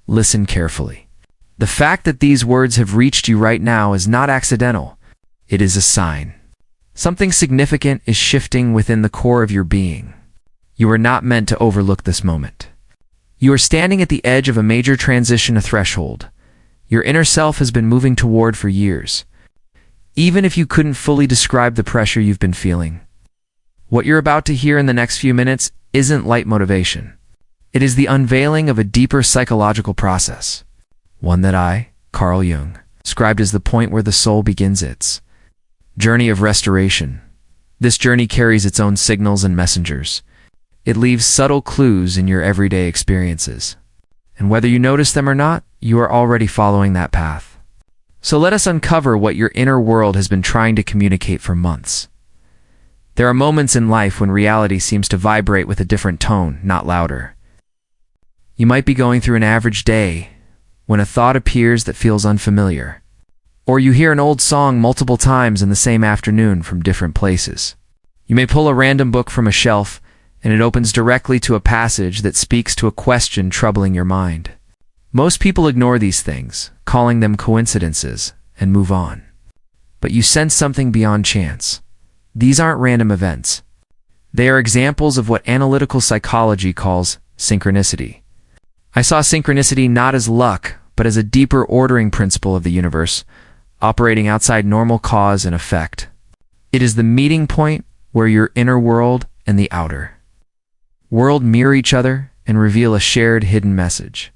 Listen carefully. The fact that these words have reached you right now is not accidental. It is a sign. Something significant is shifting within the core of your being. You are not meant to overlook this moment. You are standing at the edge of a major transition, a threshold. Your inner self has been moving toward for years. Even if you couldn't fully describe the pressure you've been feeling, what you're about to hear in the next few minutes isn't light motivation. It is the unveiling of a deeper psychological process, one that I, Carl Jung, described as the point where the soul begins its journey of restoration. This journey carries its own signals and messengers. It leaves subtle clues in your everyday experiences. And whether you notice them or not, you are already following that path. So let us uncover what your inner world has been trying to communicate for months. There are moments in life when reality seems to vibrate with a different tone, not louder. You might be going through an average day when a thought appears that feels unfamiliar. Or you hear an old song multiple times in the same afternoon from different places. You may pull a random book from a shelf, and it opens directly to a passage that speaks to a question troubling your mind. Most people ignore these things, calling them coincidences, and move on. But you sense something beyond chance. These aren't random events. They are examples of what analytical psychology calls synchronicity. I saw synchronicity not as luck, but as a deeper ordering principle of the universe, operating outside normal cause and effect. It is the meeting point where your inner world and the outer world mirror each other and reveal a shared hidden message.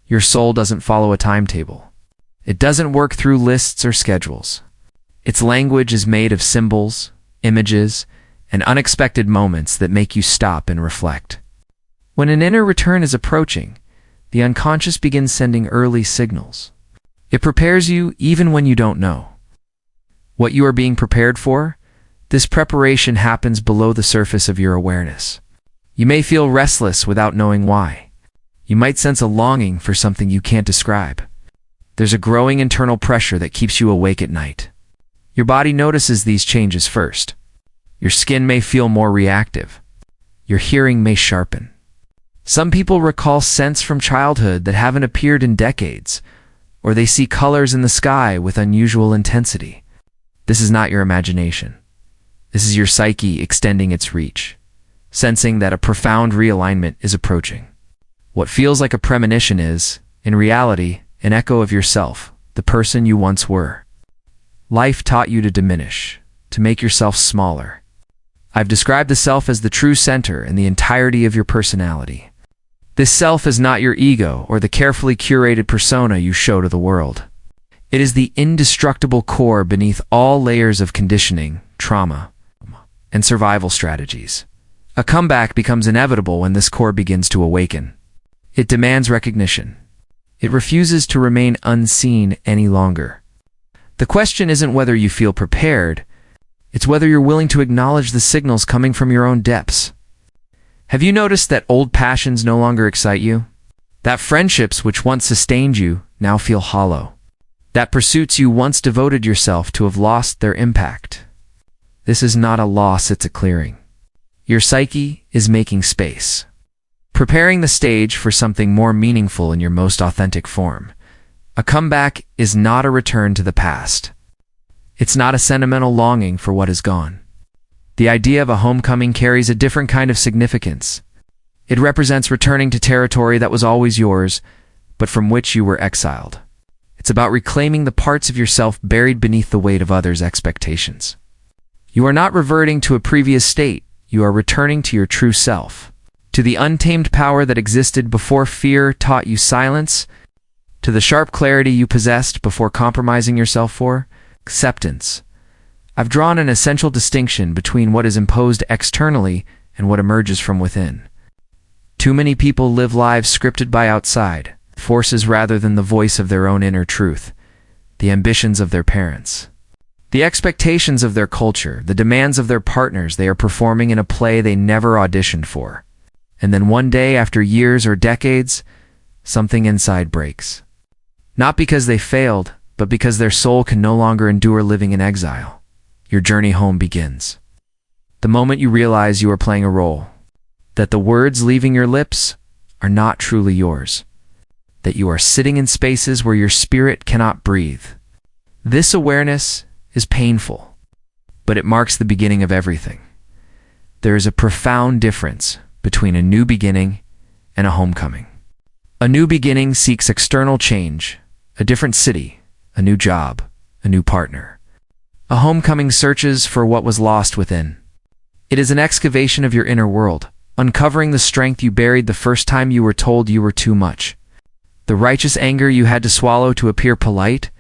Your soul doesn't follow a timetable. It doesn't work through lists or schedules. Its language is made of symbols, images, and unexpected moments that make you stop and reflect. When an inner return is approaching, the unconscious begins sending early signals. It prepares you even when you don't know what you are being prepared for. This preparation happens below the surface of your awareness. You may feel restless without knowing why. You might sense a longing for something you can't describe. There's a growing internal pressure that keeps you awake at night. Your body notices these changes first. Your skin may feel more reactive. Your hearing may sharpen. Some people recall scents from childhood that haven't appeared in decades, or they see colors in the sky with unusual intensity. This is not your imagination. This is your psyche extending its reach, sensing that a profound realignment is approaching. What feels like a premonition is, in reality, an echo of yourself, the person you once were. Life taught you to diminish, to make yourself smaller. I've described the self as the true center and the entirety of your personality. This self is not your ego or the carefully curated persona you show to the world. It is the indestructible core beneath all layers of conditioning, trauma, and survival strategies. A comeback becomes inevitable when this core begins to awaken. It demands recognition. It refuses to remain unseen any longer. The question isn't whether you feel prepared, it's whether you're willing to acknowledge the signals coming from your own depths. Have you noticed that old passions no longer excite you? That friendships which once sustained you now feel hollow? That pursuits you once devoted yourself to have lost their impact? This is not a loss, it's a clearing. Your psyche is making space, preparing the stage for something more meaningful in your most authentic form. A comeback is not a return to the past. It's not a sentimental longing for what is gone. The idea of a homecoming carries a different kind of significance. It represents returning to territory that was always yours, but from which you were exiled. It's about reclaiming the parts of yourself buried beneath the weight of others' expectations. You are not reverting to a previous state. You are returning to your true self, to the untamed power that existed before fear taught you silence, to the sharp clarity you possessed before compromising yourself for acceptance. I've drawn an essential distinction between what is imposed externally and what emerges from within. Too many people live lives scripted by outside forces rather than the voice of their own inner truth, the ambitions of their parents, the expectations of their culture, the demands of their partners. They are performing in a play they never auditioned for. And then one day, after years or decades, something inside breaks. Not because they failed, but because their soul can no longer endure living in exile. Your journey home begins. The moment you realize you are playing a role, that the words leaving your lips are not truly yours. that you are sitting in spaces where your spirit cannot breathe. This awareness is painful, but it marks the beginning of everything. There is a profound difference between a new beginning and a homecoming. A new beginning seeks external change, a different city, a new job, a new partner. A homecoming searches for what was lost within. It is an excavation of your inner world, uncovering the strength you buried the first time you were told you were too much. The righteous anger you had to swallow to appear polite,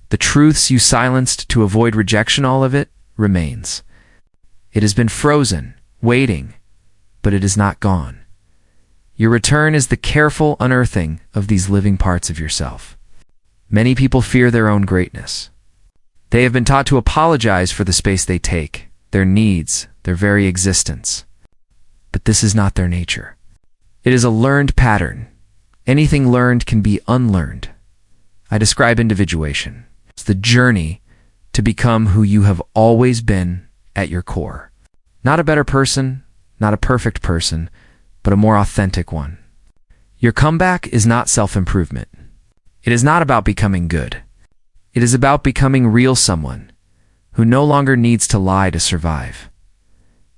the truths you silenced to avoid rejection, all of it remains. It has been frozen, waiting, but it is not gone. Your return is the careful unearthing of these living parts of yourself. Many people fear their own greatness. They have been taught to apologize for the space they take, their needs, their very existence. But this is not their nature. It is a learned pattern. Anything learned can be unlearned. I describe individuation. It's the journey to become who you have always been at your core. Not a better person, not a perfect person, but a more authentic one. Your comeback is not self-improvement. It is not about becoming good. It is about becoming real, someone who no longer needs to lie to survive.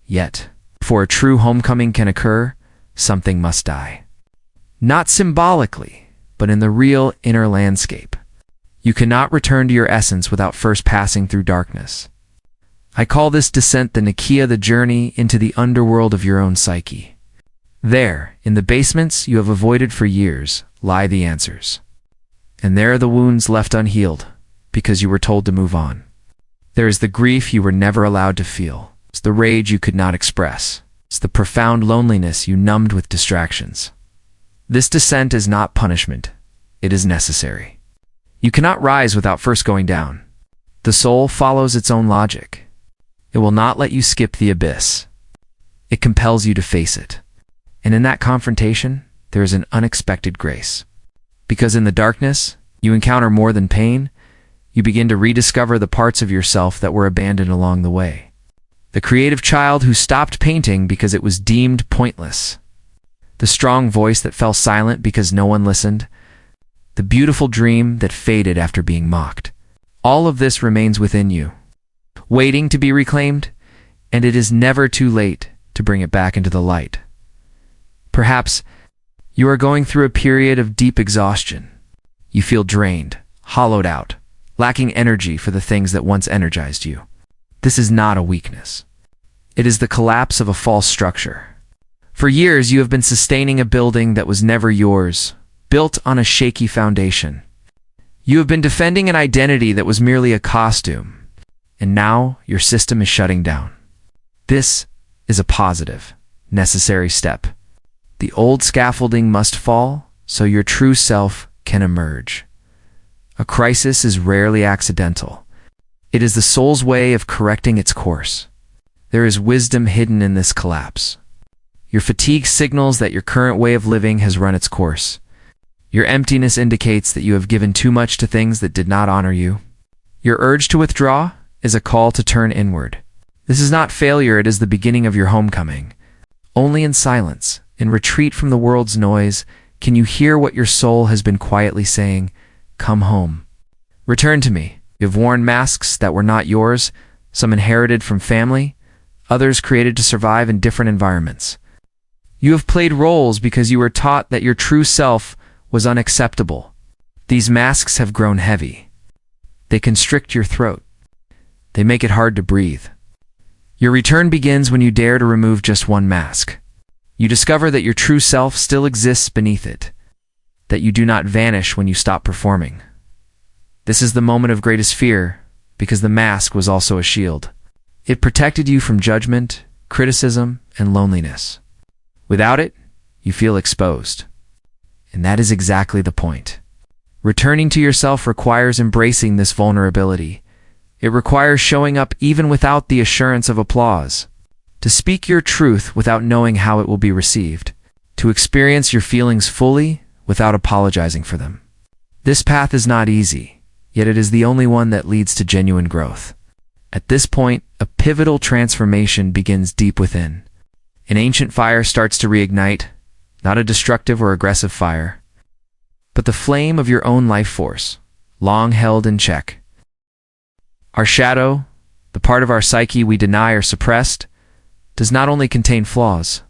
Yet, before a true homecoming can occur, something must die. Not symbolically, but in the real inner landscape. You cannot return to your essence without first passing through darkness. I call this descent the Nikia, the journey into the underworld of your own psyche. There, in the basements you have avoided for years, lie the answers. And there are the wounds left unhealed, because you were told to move on. There is the grief you were never allowed to feel. It's the rage you could not express. It's the profound loneliness you numbed with distractions. This descent is not punishment. It is necessary. You cannot rise without first going down. The soul follows its own logic. It will not let you skip the abyss. It compels you to face it. And in that confrontation, there is an unexpected grace. Because in the darkness, you encounter more than pain. You begin to rediscover the parts of yourself that were abandoned along the way. The creative child who stopped painting because it was deemed pointless. The strong voice that fell silent because no one listened. The beautiful dream that faded after being mocked. All of this remains within you, waiting to be reclaimed, and it is never too late to bring it back into the light. Perhaps you are going through a period of deep exhaustion. You feel drained, hollowed out, lacking energy for the things that once energized you. This is not a weakness. It is the collapse of a false structure. For years, you have been sustaining a building that was never yours, built on a shaky foundation. You have been defending an identity that was merely a costume, and now your system is shutting down. This is a positive, necessary step. The old scaffolding must fall so your true self can emerge. A crisis is rarely accidental. It is the soul's way of correcting its course. There is wisdom hidden in this collapse. Your fatigue signals that your current way of living has run its course. Your emptiness indicates that you have given too much to things that did not honor you. Your urge to withdraw is a call to turn inward. This is not failure, it is the beginning of your homecoming. Only in silence, in retreat from the world's noise, can you hear what your soul has been quietly saying, "Come home. Return to me." You have worn masks that were not yours, some inherited from family, others created to survive in different environments. You have played roles because you were taught that your true self was unacceptable. These masks have grown heavy. They constrict your throat. They make it hard to breathe. Your return begins when you dare to remove just one mask. You discover that your true self still exists beneath it, that you do not vanish when you stop performing. This is the moment of greatest fear, because the mask was also a shield. It protected you from judgment, criticism, and loneliness. Without it, you feel exposed. And that is exactly the point. Returning to yourself requires embracing this vulnerability. It requires showing up even without the assurance of applause. To speak your truth without knowing how it will be received. To experience your feelings fully without apologizing for them. This path is not easy, yet it is the only one that leads to genuine growth. At this point, a pivotal transformation begins deep within. An ancient fire starts to reignite, not a destructive or aggressive fire, but the flame of your own life force, long held in check. Our shadow, the part of our psyche we deny or suppressed, does not only contain flaws.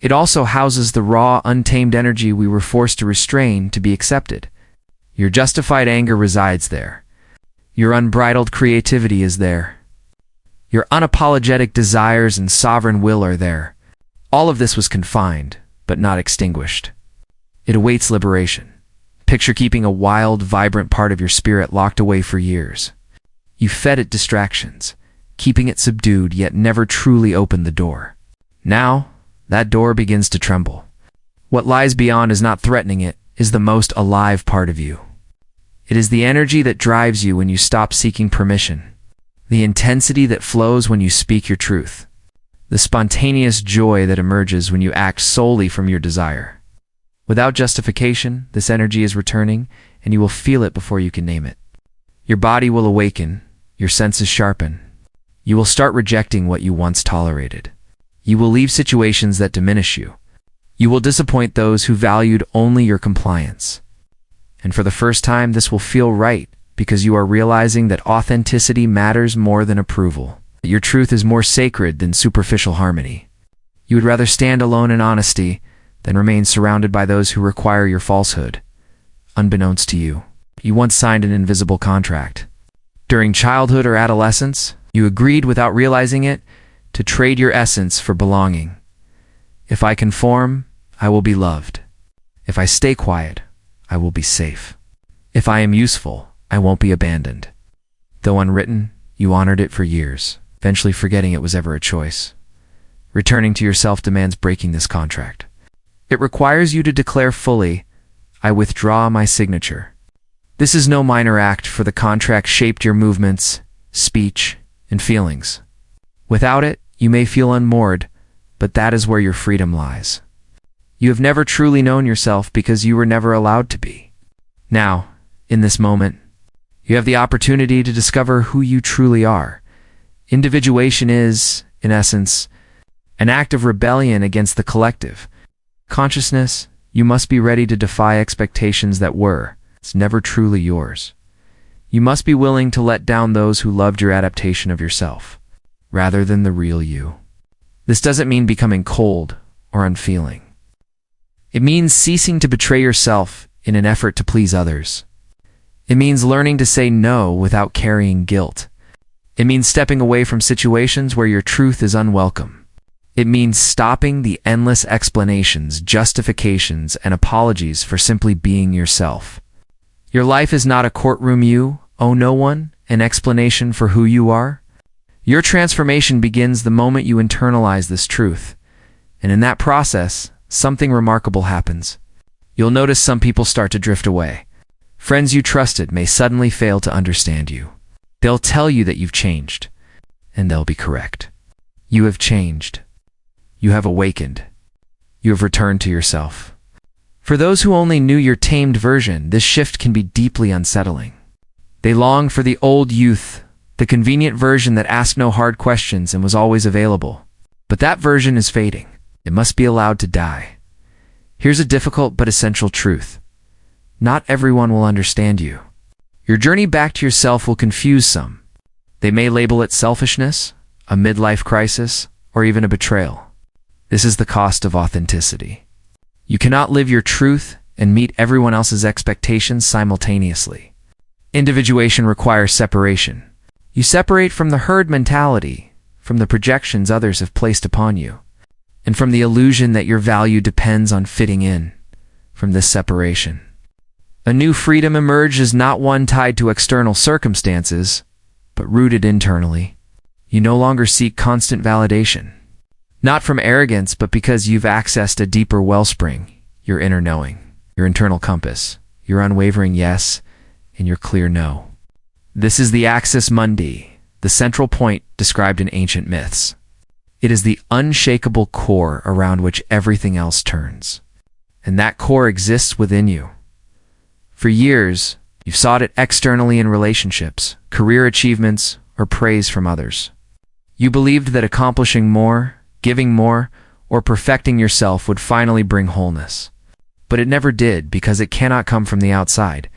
It also houses the raw, untamed energy we were forced to restrain to be accepted. Your justified anger resides there. Your unbridled creativity is there. Your unapologetic desires and sovereign will are there. All of this was confined, but not extinguished. It awaits liberation. Picture keeping a wild, vibrant part of your spirit locked away for years. You fed it distractions, keeping it subdued, yet never truly opened the door. Now, that door begins to tremble. What lies beyond is not threatening it, is the most alive part of you. It is the energy that drives you when you stop seeking permission, the intensity that flows when you speak your truth, the spontaneous joy that emerges when you act solely from your desire. Without justification, this energy is returning, and you will feel it before you can name it. Your body will awaken, your senses sharpen. You will start rejecting what you once tolerated. You will leave situations that diminish you. You will disappoint those who valued only your compliance. And for the first time, this will feel right, because you are realizing that authenticity matters more than approval, that your truth is more sacred than superficial harmony. You would rather stand alone in honesty than remain surrounded by those who require your falsehood. Unbeknownst to you, you once signed an invisible contract. During childhood or adolescence, you agreed without realizing it to trade your essence for belonging. If I conform, I will be loved. If I stay quiet, I will be safe. If I am useful, I won't be abandoned. Though unwritten, you honored it for years, eventually forgetting it was ever a choice. Returning to yourself demands breaking this contract. It requires you to declare fully, I withdraw my signature. This is no minor act, for the contract shaped your movements, speech, and feelings. Without it, you may feel unmoored, but that is where your freedom lies. You have never truly known yourself because you were never allowed to be. Now, in this moment, you have the opportunity to discover who you truly are. Individuation is, in essence, an act of rebellion against the collective. Consciousness, you must be ready to defy expectations that were, it's never truly yours. You must be willing to let down those who loved your adaptation of yourself, rather than the real you. This doesn't mean becoming cold or unfeeling. It means ceasing to betray yourself in an effort to please others. It means learning to say no without carrying guilt. It means stepping away from situations where your truth is unwelcome. It means stopping the endless explanations, justifications, and apologies for simply being yourself. Your life is not a courtroom you owe no one an explanation for who you are. Your transformation begins the moment you internalize this truth, and in that process, something remarkable happens. You'll notice some people start to drift away. Friends you trusted may suddenly fail to understand you. They'll tell you that you've changed, and they'll be correct. You have changed. You have awakened. You have returned to yourself. For those who only knew your tamed version, this shift can be deeply unsettling. They long for the old youth, the convenient version that asked no hard questions and was always available. But that version is fading. It must be allowed to die. Here's a difficult but essential truth. Not everyone will understand you. Your journey back to yourself will confuse some. They may label it selfishness, a midlife crisis, or even a betrayal. This is the cost of authenticity. You cannot live your truth and meet everyone else's expectations simultaneously. Individuation requires separation. You separate from the herd mentality, from the projections others have placed upon you, and from the illusion that your value depends on fitting in. From this separation, a new freedom emerges, not one tied to external circumstances, but rooted internally. You no longer seek constant validation. Not from arrogance, but because you've accessed a deeper wellspring, your inner knowing, your internal compass, your unwavering yes, and your clear no. This is the axis mundi, the central point described in ancient myths. It is the unshakable core around which everything else turns. And that core exists within you. For years, you've sought it externally in relationships, career achievements, or praise from others. You believed that accomplishing more, giving more, or perfecting yourself would finally bring wholeness. but it never did because it cannot come from the outside.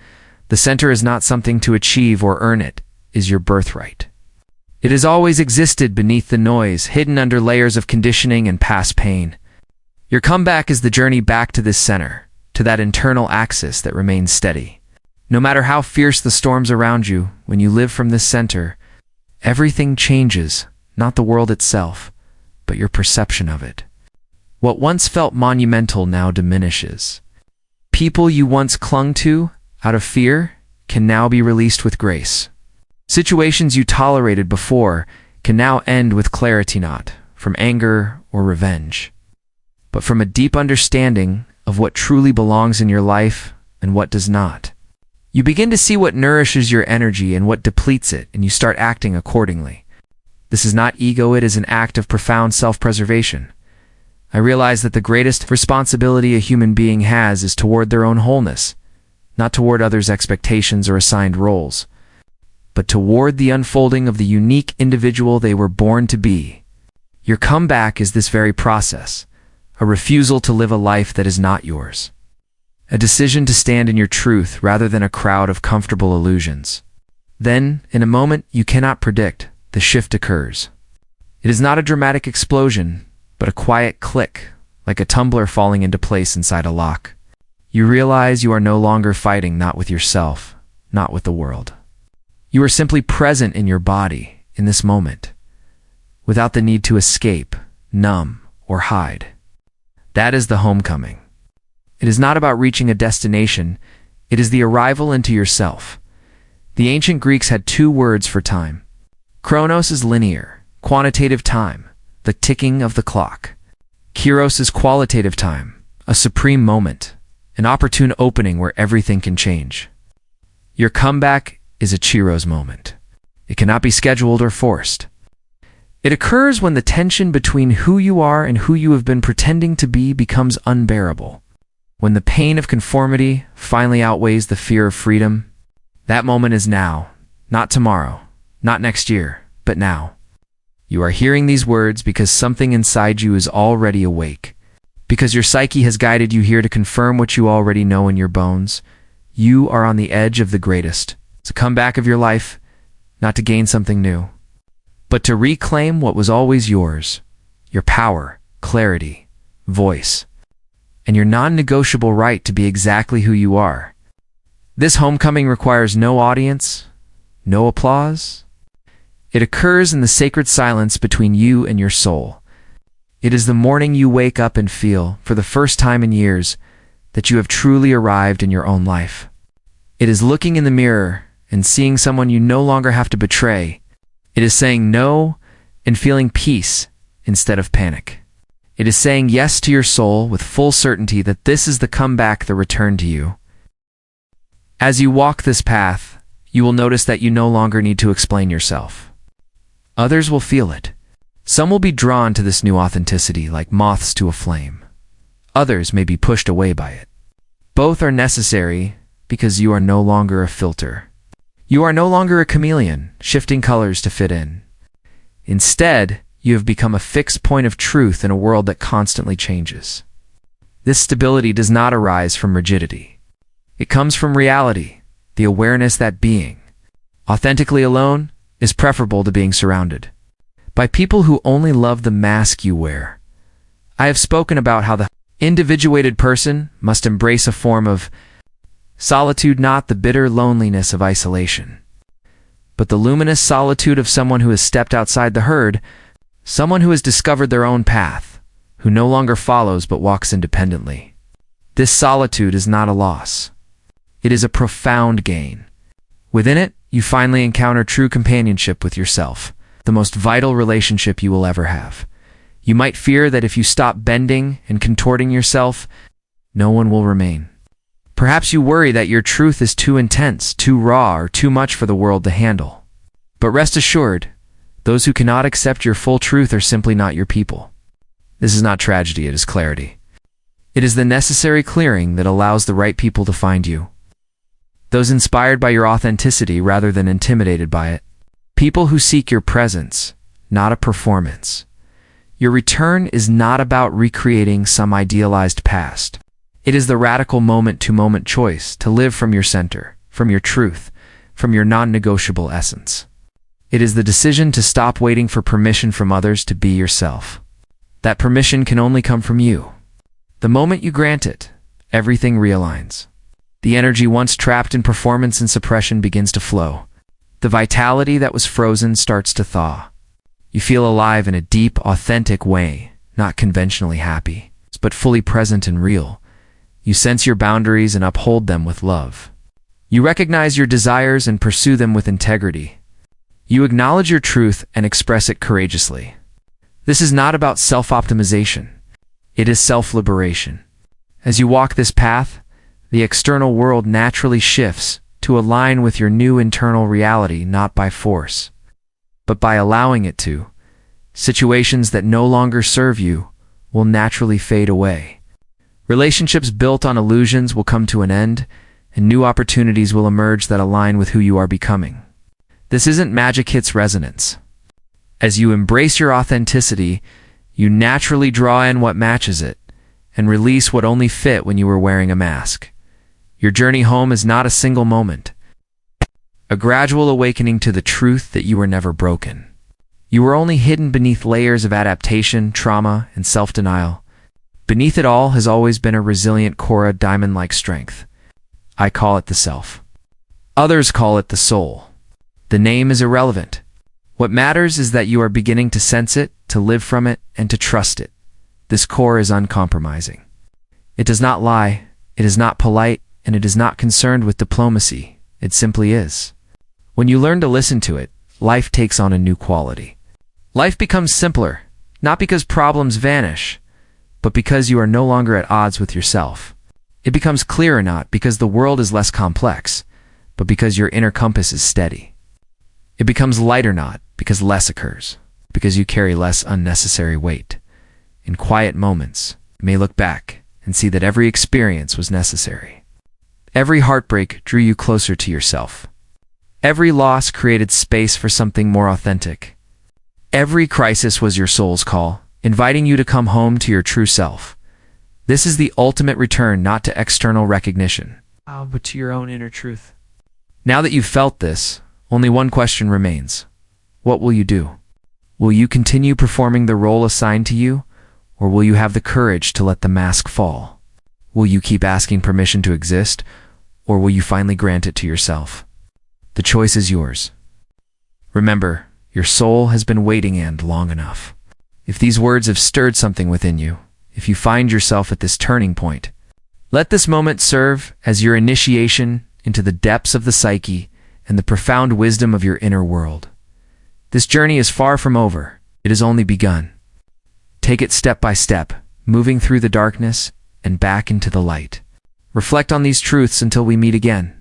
The center is not something to achieve or earn, it is your birthright. It has always existed beneath the noise, hidden under layers of conditioning and past pain. Your comeback is the journey back to this center, to that internal axis that remains steady. No matter how fierce the storms around you, when you live from this center, everything changes, not the world itself, but your perception of it. What once felt monumental now diminishes. People you once clung to, out of fear, can now be released with grace. Situations you tolerated before can now end with clarity, not from anger or revenge, but from a deep understanding of what truly belongs in your life and what does not. You begin to see what nourishes your energy and what depletes it, and you start acting accordingly. This is not ego, it is an act of profound self-preservation. I realize that the greatest responsibility a human being has is toward their own wholeness, not toward others' expectations or assigned roles, but toward the unfolding of the unique individual they were born to be. Your comeback is this very process, a refusal to live a life that is not yours, a decision to stand in your truth rather than a crowd of comfortable illusions. Then, in a moment you cannot predict, the shift occurs. It is not a dramatic explosion, but a quiet click, like a tumbler falling into place inside a lock. You realize you are no longer fighting, not with yourself, not with the world. You are simply present in your body, in this moment, without the need to escape, numb, or hide. That is the homecoming. It is not about reaching a destination, it is the arrival into yourself. The ancient Greeks had two words for time. Chronos is linear, quantitative time, the ticking of the clock. Kairos is qualitative time, a supreme moment, an opportune opening where everything can change. Your comeback is a Chiro's moment. It cannot be scheduled or forced. It occurs when the tension between who you are and who you have been pretending to be becomes unbearable. When the pain of conformity finally outweighs the fear of freedom. That moment is now, not tomorrow, not next year, but now. You are hearing these words because something inside you is already awake, because your psyche has guided you here to confirm what you already know in your bones. You are on the edge of the greatest. It's a comeback of your life, not to gain something new, but to reclaim what was always yours, your power, clarity, voice, and your non-negotiable right to be exactly who you are. This homecoming requires no audience, no applause. It occurs in the sacred silence between you and your soul. It is the morning you wake up and feel, for the first time in years, that you have truly arrived in your own life. It is looking in the mirror and seeing someone you no longer have to betray. It is saying no and feeling peace instead of panic. It is saying yes to your soul with full certainty that this is the comeback, the return to you. As you walk this path, you will notice that you no longer need to explain yourself. Others will feel it. Some will be drawn to this new authenticity like moths to a flame. Others may be pushed away by it. Both are necessary because you are no longer a filter. You are no longer a chameleon, shifting colors to fit in. Instead, you have become a fixed point of truth in a world that constantly changes. This stability does not arise from rigidity. It comes from reality, the awareness that being authentically alone is preferable to being surrounded by people who only love the mask you wear. I have spoken about how the individuated person must embrace a form of solitude, not the bitter loneliness of isolation, but the luminous solitude of someone who has stepped outside the herd, someone who has discovered their own path, who no longer follows but walks independently. This solitude is not a loss. It is a profound gain. Within it, you finally encounter true companionship with yourself, the most vital relationship you will ever have. You might fear that if you stop bending and contorting yourself, no one will remain. Perhaps you worry that your truth is too intense, too raw, or too much for the world to handle. But rest assured, those who cannot accept your full truth are simply not your people. This is not tragedy, it is clarity. It is the necessary clearing that allows the right people to find you. Those inspired by your authenticity rather than intimidated by it. People who seek your presence, not a performance. Your return is not about recreating some idealized past. It is the radical moment-to-moment choice to live from your center, from your truth, from your non-negotiable essence. It is the decision to stop waiting for permission from others to be yourself. That permission can only come from you. The moment you grant it, everything realigns. The energy once trapped in performance and suppression begins to flow. The vitality that was frozen starts to thaw. You feel alive in a deep, authentic way, not conventionally happy, but fully present and real. You sense your boundaries and uphold them with love. You recognize your desires and pursue them with integrity. You acknowledge your truth and express it courageously. This is not about self-optimization. It is self-liberation. As you walk this path, the external world naturally shifts to align with your new internal reality, not by force, but by allowing it to. Situations that no longer serve you will naturally fade away. Relationships built on illusions will come to an end, and new opportunities will emerge that align with who you are becoming. This isn't magic hits resonance. As you embrace your authenticity, you naturally draw in what matches it, and release what only fit when you were wearing a mask. Your journey home is not a single moment, a gradual awakening to the truth that you were never broken. You were only hidden beneath layers of adaptation, trauma, and self-denial. Beneath it all has always been a resilient core, a diamond-like strength. I call it the self. Others call it the soul. The name is irrelevant. What matters is that you are beginning to sense it, to live from it, and to trust it. This core is uncompromising. It does not lie, it is not polite, and it is not concerned with diplomacy. It simply is. When you learn to listen to it, life takes on a new quality. Life becomes simpler, not because problems vanish, but because you are no longer at odds with yourself. It becomes clearer not because the world is less complex, but because your inner compass is steady. It becomes lighter not because less occurs, because you carry less unnecessary weight. In quiet moments, you may look back and see that every experience was necessary. Every heartbreak drew you closer to yourself. Every loss created space for something more authentic. Every crisis was your soul's call, inviting you to come home to your true self. This is the ultimate return, not to external recognition, but to your own inner truth. Now that you've felt this, only one question remains. What will you do? Will you continue performing the role assigned to you, or will you have the courage to let the mask fall? Will you keep asking permission to exist, or will you finally grant it to yourself? The choice is yours. Remember, your soul has been waiting long enough. If these words have stirred something within you, if you find yourself at this turning point, let this moment serve as your initiation into the depths of the psyche and the profound wisdom of your inner world. This journey is far from over. It has only begun. Take it step by step, moving through the darkness and back into the light. Reflect on these truths until we meet again.